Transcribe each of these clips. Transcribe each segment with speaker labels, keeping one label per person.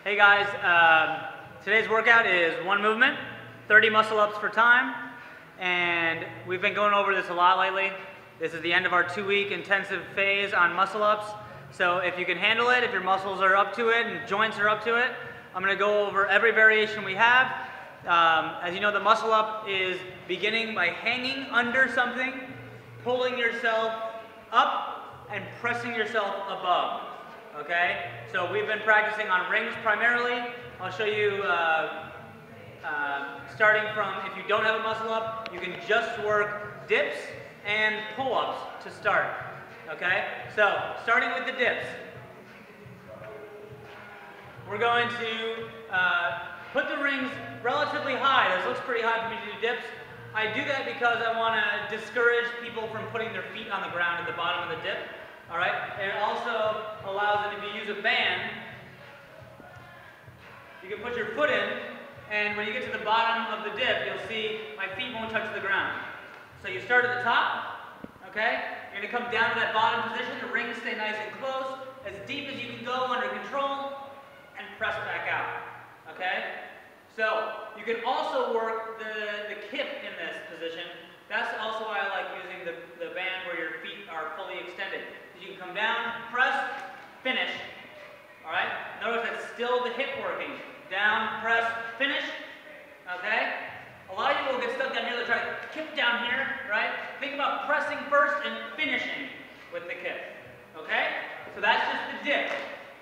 Speaker 1: Hey guys, today's workout is one movement, 30 muscle ups for time, and we've been going over this a lot lately. This is the end of our 2-week intensive phase on muscle ups, so if you can handle it, if your muscles are up to it and joints are up to it, I'm going to go over every variation we have. As you know, the muscle up is beginning by hanging under something, pulling yourself up, and pressing yourself above. Okay, so we've been practicing on rings primarily. I'll show you starting from, if you don't have a muscle up, you can just work dips and pull-ups to start. Okay, so starting with the dips, we're going to put the rings relatively high. This looks pretty high for me to do dips. I do that because I want to discourage people from putting their feet on the ground at the bottom of the dip. All right, and it also allows that if you use a band, you can put your foot in, and when you get to the bottom of the dip, you'll see my feet won't touch the ground. So you start at the top, okay? You're going to come down to that bottom position, the rings stay nice and close, as deep as you can go under control, and press back out, okay? So you can also work the hip in this position. That's also why I like using the band where your feet are fully extended. You can come down, press, finish. All right? Notice that's still the hip working. Down, press, finish. Okay? A lot of people will get stuck down here. They'll try to kip down here, right? Think about pressing first and finishing with the kip. Okay? So that's just the dip.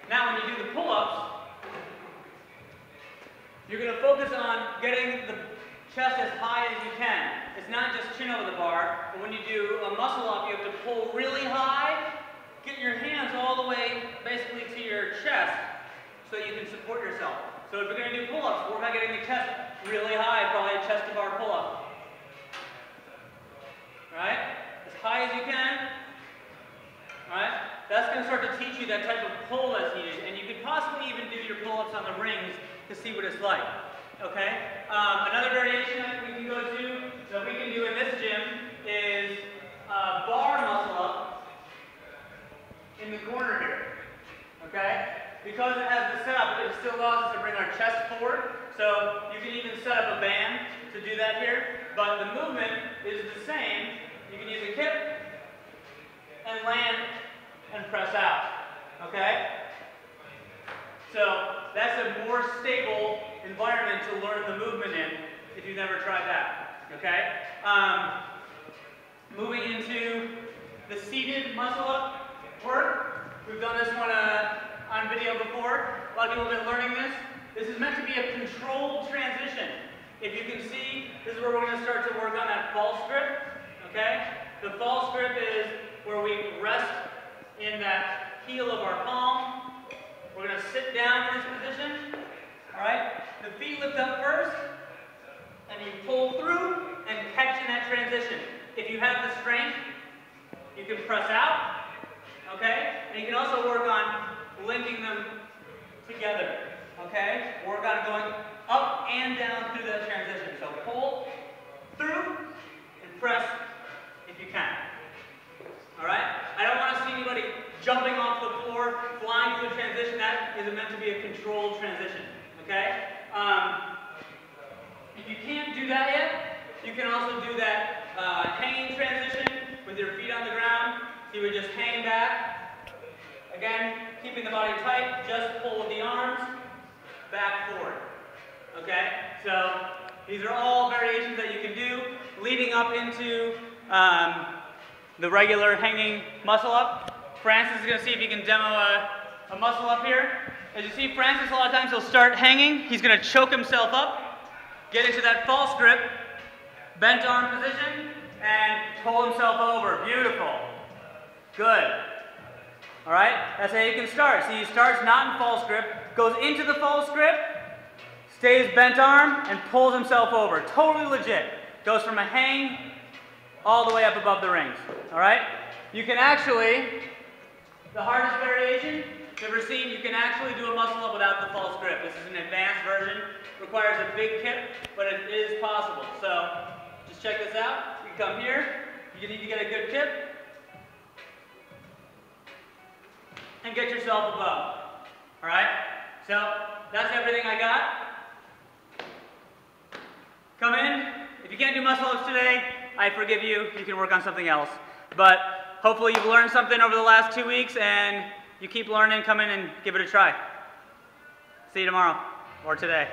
Speaker 1: Now when you do the pull-ups, you're going to focus on getting the chest as high as you can. It's not just chin over the bar, but when you do a muscle up, you have to pull really high, get your hands all the way basically to your chest so you can support yourself. So if you're going to do pull-ups, work on getting the chest really high, probably a chest to bar pull-up. Alright? As high as you can. Alright? That's going to start to teach you that type of pull that's needed. And you could possibly even do your pull-ups on the rings to see what it's like. Okay? Another variation that we can go to, that we can do in this gym, is bar muscle up in the corner here. Okay? Because it has the setup, it still allows us to bring our chest forward. So you can even set up a band to do that here. But the movement is the same. You can use a kip and land and press out. Okay? So that's a more stable environment to learn the movement in if you've never tried that. Okay? Moving into the seated muscle up work. We've done this one on video before. A lot of people have been learning this. This is meant to be a controlled transition. If you can see, this is where we're going to start to work on that false grip. Okay? The false grip is where we rest in that heel of our palm. We're going to sit down in this position. Alright? The feet lift up first, and you pull through and catch in that transition. If you have the strength, you can press out. Okay? And you can also work on linking them together. Okay? Work on going up and down through that transition. So pull through and press if you can. Alright? I don't want to see anybody jumping off the floor, flying through a transition. That is meant to be a controlled transition. Okay? If you can't do that yet, you can also do that hanging transition with your feet on the ground. So you would just hang back. Again, keeping the body tight, just pull with the arms, back forward. Okay? So these are all variations that you can do leading up into the regular hanging muscle up. Francis is going to see if he can demo a muscle up here. As you see, Francis, a lot of times he'll start hanging. He's going to choke himself up, get into that false grip, bent arm position, and pull himself over. Beautiful. Good. All right? That's how you can start. See, he starts not in false grip, goes into the false grip, stays bent arm, and pulls himself over. Totally legit. Goes from a hang all the way up above the rings. All right? You can actually, the hardest variation you've ever seen, you can actually do a muscle up without the false grip. This is an advanced version. Requires a big kip, but it is possible. So just check this out. You can come here. You need to get a good kip. And get yourself above. Alright? So that's everything I got. Come in. If you can't do muscle ups today, I forgive you. You can work on something else. But hopefully you've learned something over the last 2 weeks and you keep learning. Come in and give it a try. See you tomorrow or today.